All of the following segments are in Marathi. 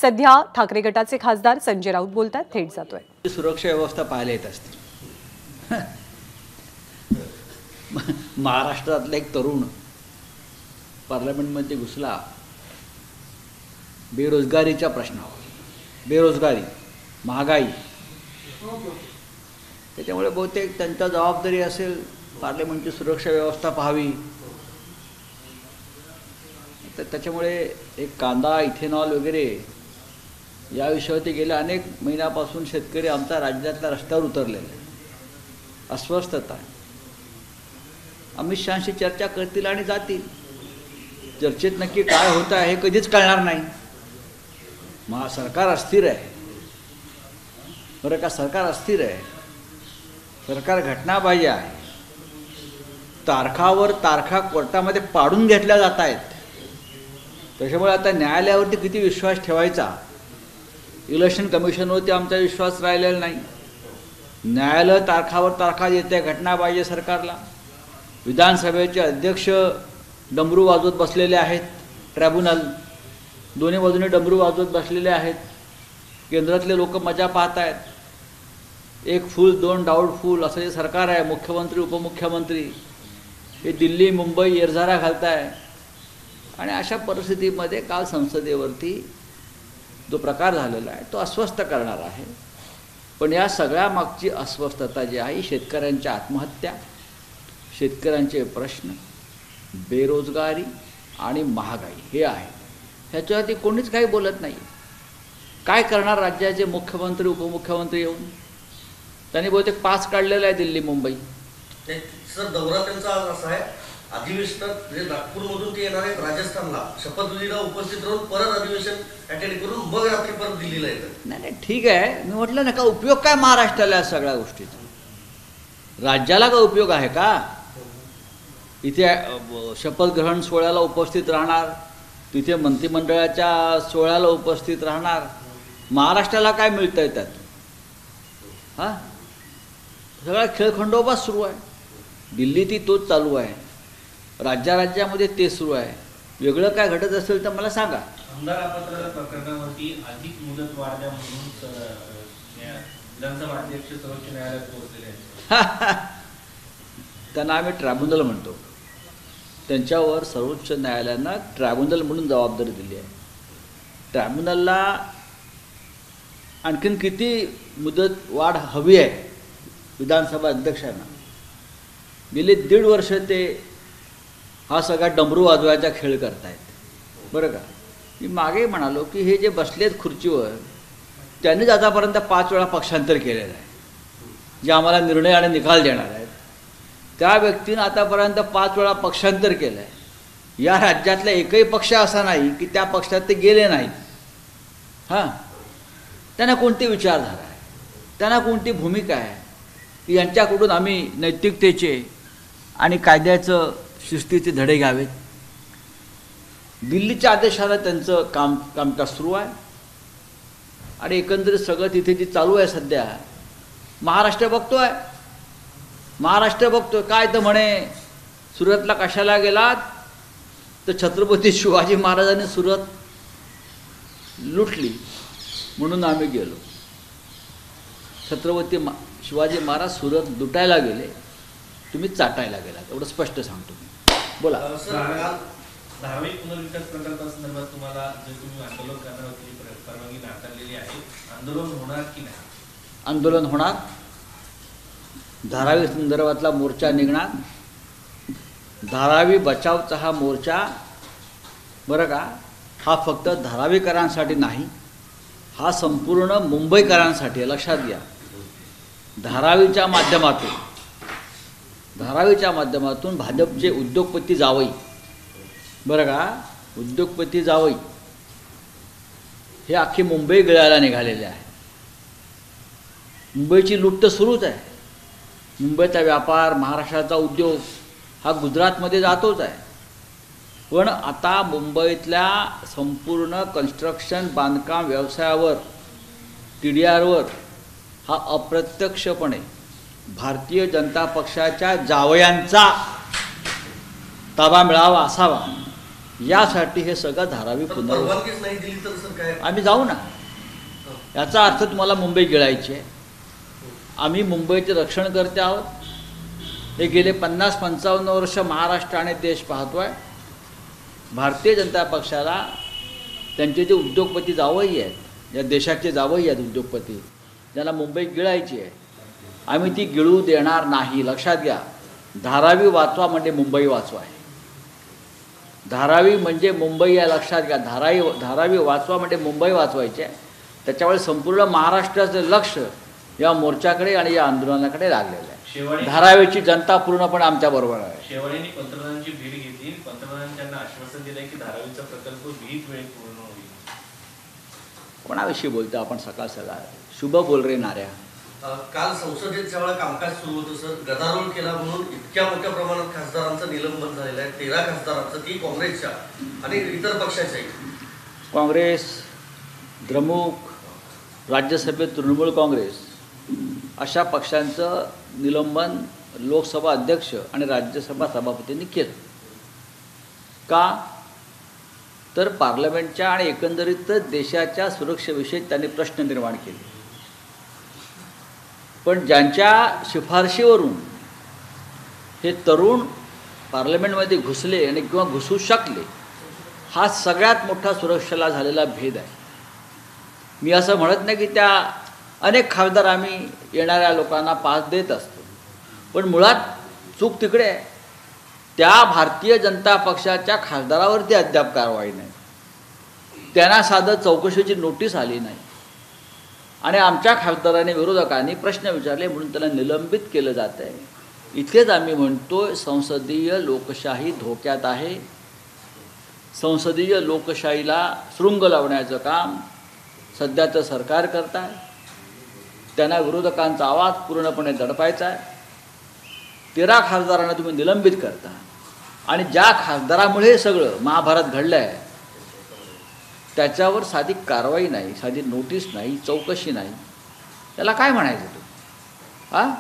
सध्या ठाकरे गटाचे खासदार संजय राऊत बोलतात, थेट जातोय। सुरक्षा व्यवस्था पाहायला येत असते। महाराष्ट्रातला एक तरुण पार्लमेंटमध्ये घुसला बेरोजगारीच्या प्रश्नावर, बेरोजगारी, महागाई, त्याच्यामुळे बहुतेक त्यांची जबाबदारी असेल पार्लमेंटची सुरक्षा व्यवस्था पाहावी। तर त्याच्यामुळे एक कांदा, इथेनॉल वगैरे या विषयावरती गेल्या अनेक महिन्यापासून शेतकरी आमच्या राज्यातल्या रस्त्यावर उतरलेले आहे। अस्वस्थता आहे। अमित शहांशी चर्चा करतील आणि जातील। चर्चेत नक्की काय होतं आहे हे कधीच कळणार नाही। सरकार अस्थिर आहे, बरं का, सरकार अस्थिर आहे, सरकार घटनाबाह्य आहे। तारखावर तारखा कोर्टामध्ये पाडून घेतल्या जात आहेत। त्याच्यामुळे आता न्यायालयावरती किती विश्वास ठेवायचा? इलेक्शन कमिशनवरती आमचा विश्वास राहिलेला नाही। न्यायालय तारखावर तारखा देते घटनाबाह्य सरकारला। विधानसभेचे अध्यक्ष डमरू वाजवत बसलेले आहेत, ट्रायब्युनल दोन्ही बाजूने डमरू वाजवत बसलेले आहेत। केंद्रातले लोक मजा पाहत आहेत। एक फूल दोन डाऊटफुल असं जे सरकार आहे, मुख्यमंत्री उपमुख्यमंत्री हे दिल्ली मुंबई एरझारा घालताय। आणि अशा परिस्थितीमध्ये काल संसदेवरती जो प्रकार झालेला आहे तो अस्वस्थ करणार आहे। पण या सगळ्या मागची अस्वस्थता जी आहे, शेतकऱ्यांच्या आत्महत्या, शेतकऱ्यांचे प्रश्न, बेरोजगारी आणि महागाई हे आहे। ह्याच्यावरती कोणीच काही बोलत नाही। काय करणार राज्याचे मुख्यमंत्री उपमुख्यमंत्री येऊन? त्यांनी बहुतेक पास काढलेला आहे दिल्ली मुंबई। सर, दौरा त्यांचा असा आहे, अधिवेशनात म्हणजे नागपूरमधून ते येणार आहेत राजस्थानला, शपथविधीला उपस्थित राहून परत अधिवेशन अटेंड करून मग रात्री परत दिल्लीला येतात। नाही, ठीक आहे, मी म्हटलं ना का उपयोग काय महाराष्ट्राला या सगळ्या गोष्टीचा? राज्याला का उपयोग आहे का? इथे शपथग्रहण सोहळ्याला उपस्थित राहणार, तिथे मंत्रिमंडळाच्या सोहळ्याला उपस्थित राहणार, महाराष्ट्राला काय मिळतं आहे त्यात? हां, सगळा खेळखंडोबा सुरू आहे। दिल्लीतही तोच चालू आहे, राज्यामध्ये ते सुरू आहे। वेगळं काय घडत असेल तर मला सांगा। आमदार अपत्र प्रकरणावरती अधिक मुदत वाढ द्या म्हणून विधानसभा अध्यक्ष सर्वोच्च न्यायालयात पोहोचलेले आहेत। त्यांना आम्ही ट्रायब्युनल म्हणतो। त्यांच्यावर सर्वोच्च न्यायालयानं ट्रायब्युनल म्हणून जबाबदारी दिली आहे। ट्रायब्युनलला आणखीन किती मुदत वाढ हवी आहे विधानसभा अध्यक्षांना? गेले 1.5 वर्ष ते हा सगळा डमरू वाजवायचा खेळ करतायत, बरं का। मी मागे म्हणालो की हे जे बसलेत खुर्चीवर त्यांनीच आतापर्यंत 5 वेळा पक्षांतर केलेलं आहे। जे आम्हाला निर्णय आणि निकाल देणार आहेत त्या व्यक्तीनं आतापर्यंत 5 वेळा पक्षांतर केलं आहे। या राज्यातला एकही पक्ष असा नाही की त्या पक्षात ते गेले नाहीत। हां, त्यांना कोणती विचारधारा आहे, त्यांना कोणती भूमिका आहे की यांच्याकडून आम्ही नैतिकतेचे आणि कायद्याचं शिस्तीचे धडे घ्यावेत? दिल्लीच्या आदेशानं त्यांचं कामकाज सुरू आहे। आणि एकंदरीत सगळं तिथे जे चालू आहे सध्या, महाराष्ट्र बघतोय। महाराष्ट्र बघतोय काय तर म्हणे सुरतला कशाला गेलात? तर छत्रपती शिवाजी महाराजांनी सुरत लुटली म्हणून आम्ही गेलो। छत्रपती शिवाजी महाराज सुरत लुटायला गेले, तुम्ही चाटायला गेलात, एवढं स्पष्ट सांगतो मी। बोला। धार्मिक पुनर्विकास प्रकल्पासंदर्भात तुम्हाला जे तुम्ही आंदोलन करणार होती परवानगी नाकारलेली आहे, आंदोलन होणार की नाही? आंदोलन होणार। धारावी संदर्भातला मोर्चा निघणार। धारावी बचावचा हा मोर्चा, बरं का, हा फक्त धारावीकरांसाठी नाही, हा संपूर्ण मुंबईकरांसाठी आहे, लक्षात घ्या। धारावीच्या माध्यमातून भाजपचे उद्योगपती जावई, बरं का, उद्योगपती जावई हे अख्खी मुंबई गिळायला निघालेले आहे। मुंबईची लूट तर सुरूच आहे। मुंबईचा व्यापार, महाराष्ट्राचा उद्योग हा गुजरातमध्ये जातोच आहे। पण आता मुंबईतल्या संपूर्ण कन्स्ट्रक्शन बांधकाम व्यवसायावर, TDRवर हा अप्रत्यक्षपणे भारतीय जनता पक्षाच्या जावयांचा ताबा मिळावा असावा यासाठी हे सगळं धारावी पण पुनर्वसन. परवानगीच नाही दिली तर सर काय? आम्ही जाऊ ना. याचा अर्थ तुम्हाला मुंबई गिळायची आहे. आम्ही मुंबईचे रक्षण करते आहोत. हे गेले 50-55 वर्ष महाराष्ट्र आणि देश पाहतोय. भारतीय जनता पक्षाला त्यांचे जे उद्योगपती जावई आहेत, या देशाचे जावई आहेत उद्योगपती, ज्यांना मुंबई गिळायची आहे, आम्ही ती गिळू देणार नाही. लक्षात घ्या. धारावी वाचवा म्हणजे मुंबई वाचवा आहे. धारावी म्हणजे मुंबई आहे, लक्षात घ्या. धारावी वाचवा म्हणजे मुंबई वाचवायची आहे. त्याच्यामुळे संपूर्ण महाराष्ट्राचं लक्ष या मोर्चाकडे आणि या आंदोलनाकडे लागलेलं आहे. धारावीची जनता पूर्णपणे आमच्याबरोबर आहे. शेवाळेंनी पंतप्रधानांची भेट घेतली. पंतप्रधानांनी त्यांना आश्वासन दिलंय की धारावीचा प्रकल्प विहित वेळेत पूर्ण होईल. कोणाविषयी बोलतो आपण सकाळ सकाळ? शुभ बोल रे नाऱ्या. काल संसदेत ज्यावेळेला कामकाज सुरू होतं सर, गदारोळ केला म्हणून इतक्या मोठ्या प्रमाणात खासदारांचं निलंबन झालेलं आहे. 13 खासदारांचं, ती काँग्रेसच्या आणि इतर पक्षाच्याही. काँग्रेस, द्रमुक, राज्यसभेत तृणमूल काँग्रेस अशा पक्षांचं निलंबन लोकसभा अध्यक्ष आणि राज्यसभा सभापतींनी केलं. का? तर पार्लमेंटच्या आणि एकंदरीतच देशाच्या सुरक्षेविषयी त्यांनी प्रश्न निर्माण केले. पण ज्यांच्या शिफारशीवरून हे तरुण पार्लमेंटमध्ये घुसले आणि किंवा घुसू शकले, हा सगळ्यात मोठा सुरक्षेला झालेला भेद आहे. मी असं म्हणत नाही की त्या अनेक खासदार आम्ही येणाऱ्या लोकांना पास देत असतो, पण मुळात चूक तिकडे आहे. त्या भारतीय जनता पक्षाच्या खासदारावरती अद्याप कारवाई नाही. त्यांना साधं चौकशीची नोटीस आली नाही आणि आमच्या खासदारांनी, विरोधकांनी प्रश्न विचारले म्हणून त्याला निलंबित केलं जात आहे. इथेच आम्ही म्हणतोय संसदीय लोकशाही धोक्यात आहे. संसदीय लोकशाहीला शृंग लावण्याचं काम सध्याचं सरकार करत आहे. त्यांना विरोधकांचा आवाज पूर्णपणे दडपायचा आहे. 13 खासदारांना तुम्ही निलंबित करता आणि ज्या खासदारामुळे हे सगळं महाभारत घडलं आहे त्याच्यावर साधी कारवाई नाही, साधी नोटीस नाही, चौकशी नाही. त्याला काय म्हणायचं तू? हां,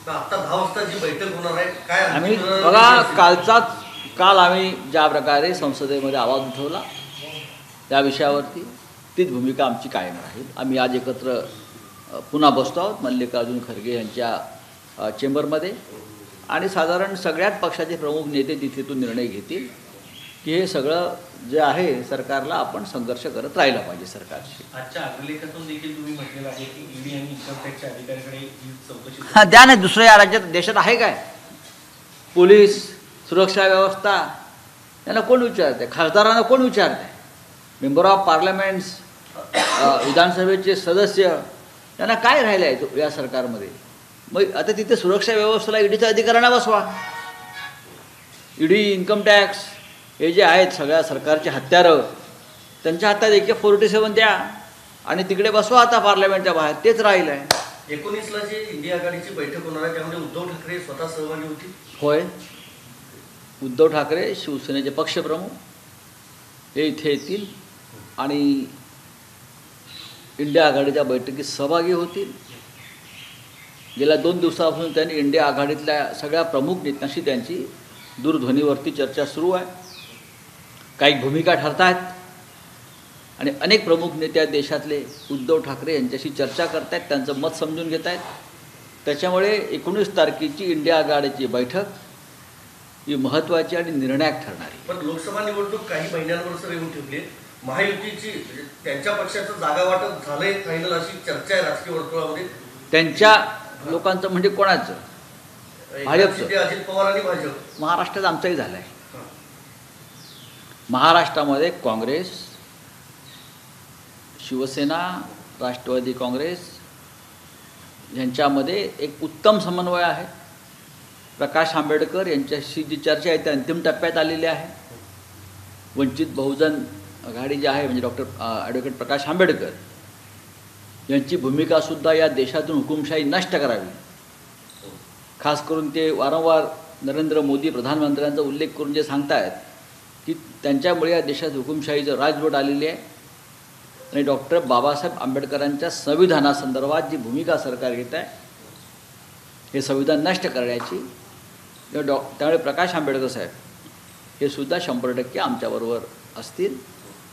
आता 10 वाजता जी बैठक होणार आहे काय? आम्ही बघा, काल आम्ही ज्या प्रकारे संसदेमध्ये आवाज उठवला त्या विषयावरती तीच भूमिका आमची कायम राहील. आम्ही आज एकत्र पुन्हा बसतो आहोत मल्लिकार्जुन खरगे यांच्या चेंबरमध्ये आणि साधारण सगळ्याच पक्षाचे प्रमुख नेते तिथेतून निर्णय घेतील की हे सगळं जे आहे सरकारला आपण संघर्ष करत राहिला पाहिजे सरकारशी. आजच्या अग्रलेखातून देखील तुम्ही म्हटलेलं आहे की ईडी आणि इन्कम टॅक्सच्या अधिकाऱ्यांकडे ही चौकशी. हां, द्या ना. दुसऱ्या या राज्यात देशात आहे काय? पोलीस, सुरक्षा व्यवस्था यांना कोण विचारते? खासदारांना कोण विचारते? मेंबर ऑफ पार्लमेंट्स, विधानसभेचे सदस्य, त्यांना काय राहिलं आहे या सरकारमध्ये? मग आता तिथे सुरक्षा व्यवस्थेला ईडीच्या अधिकाऱ्यांना बसवा. ईडी, इन्कम टॅक्स हे जे आहेत सगळ्या सरकारचे हत्यारं, त्यांच्या हातात AK-47 द्या आणि तिकडे बसवा आता पार्लमेंटच्या बाहेर. तेच राहिलं आहे. 19ला जे इंडिया आघाडीची बैठक होणार आहे त्यामध्ये उद्धव ठाकरे स्वतः सहभागी होतील. होय, उद्धव ठाकरे शिवसेनेचे पक्षप्रमुख हे इथे येतील आणि इंडिया आघाडीच्या बैठकीत सहभागी होतील. गेल्या 2 दिवसापासून त्यांनी इंडिया आघाडीतल्या सगळ्या प्रमुख नेत्यांशी त्यांची दूरध्वनीवरती चर्चा सुरू आहे. काही भूमिका ठरत आहेत आणि अनेक प्रमुख नेते देशातले उद्धव ठाकरे यांच्याशी चर्चा करत आहेत, त्यांचं मत समजून घेत आहेत. त्याच्यामुळे 19 तारखेची इंडिया आघाडीची बैठक ही महत्त्वाची आणि निर्णायक ठरणार आहे. पण लोकसभा निवडणूक काही महिन्यांवर सर येऊन ठेवली. महायुतीची त्यांच्या पक्षाचं जागा वाटप झालंय फायनल अशी चर्चा आहे राजकीय वर्तुळामध्ये. त्यांच्या लोकांचं म्हणजे कोणाचं? भाजपचं. अजित पवार आणि भाजप. महाराष्ट्रात आमचंही झालं आहे. महाराष्ट्रामध्ये काँग्रेस, शिवसेना, राष्ट्रवादी काँग्रेस यांच्यामध्ये एक उत्तम समन्वय आहे. प्रकाश आंबेडकर यांच्याशी जी चर्चा आहे ती अंतिम टप्प्यात आलेली आहे. वंचित बहुजन आघाडी जी आहे म्हणजे ॲडव्होकेट प्रकाश आंबेडकर यांची भूमिकासुद्धा या देशातून हुकुमशाही नष्ट करावी. खास करून ते वारंवार नरेंद्र मोदी प्रधानमंत्र्यांचा उल्लेख करून जे सांगतायत की त्यांच्यामुळे या देशात हुकुमशाहीचं राजवट आलेली आहे आणि डॉक्टर बाबासाहेब आंबेडकरांच्या संविधानासंदर्भात जी भूमिका सरकार घेत आहे हे संविधान नष्ट करण्याची. त्यामुळे प्रकाश आंबेडकर साहेब हे सुद्धा 100% आमच्याबरोबर असतील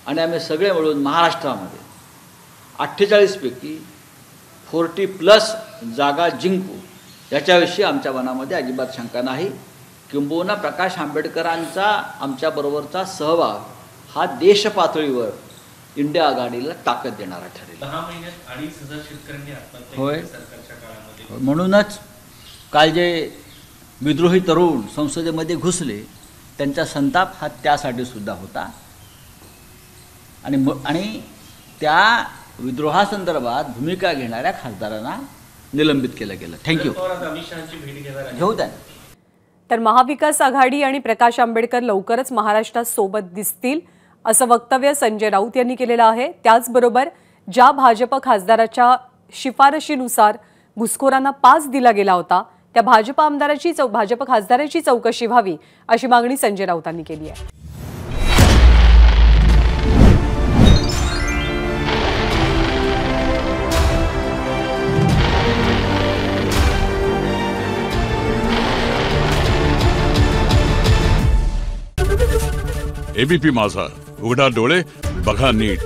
आणि आम्ही सगळे मिळून महाराष्ट्रामध्ये 48 पैकी 40+ जागा जिंकू याच्याविषयी आमच्या मनामध्ये अजिबात शंका नाही. किंबहुना प्रकाश आंबेडकरांचा आमच्याबरोबरचा सहभाग हा देश पातळीवर इंडिया आघाडीला ताकद देणारा ठरेल. 10 महिन्यात 2,500 शेतकऱ्यांनी आत्महत्या होय. केली सरकारच्या काळामध्ये. म्हणूनच काल जे विद्रोही तरुण संसदेमध्ये घुसले त्यांचा संताप हा त्यासाठी सुद्धा होता आणि त्या विद्रोहासंदर्भात भूमिका घेणाऱ्या खासदारांना निलंबित केलं गेलं. थँक्यू. शरद पवार आता अमित शहांची भेट घेणार आहेत. घेऊ द्या. तर महाविकास आघाडी आणि प्रकाश आंबेडकर लवकरच महाराष्ट्रात सोबत दिसतील असं वक्तव्य संजय राऊत यांनी केलेलं आहे. त्याचबरोबर ज्या भाजप खासदाराच्या शिफारशीनुसार घुसखोरांना पास दिला गेला होता त्या भाजप खासदाराची चौकशी व्हावी अशी मागणी संजय राऊतांनी केली आहे. एबीपी माझा, उघडा डोळे बघा नीट.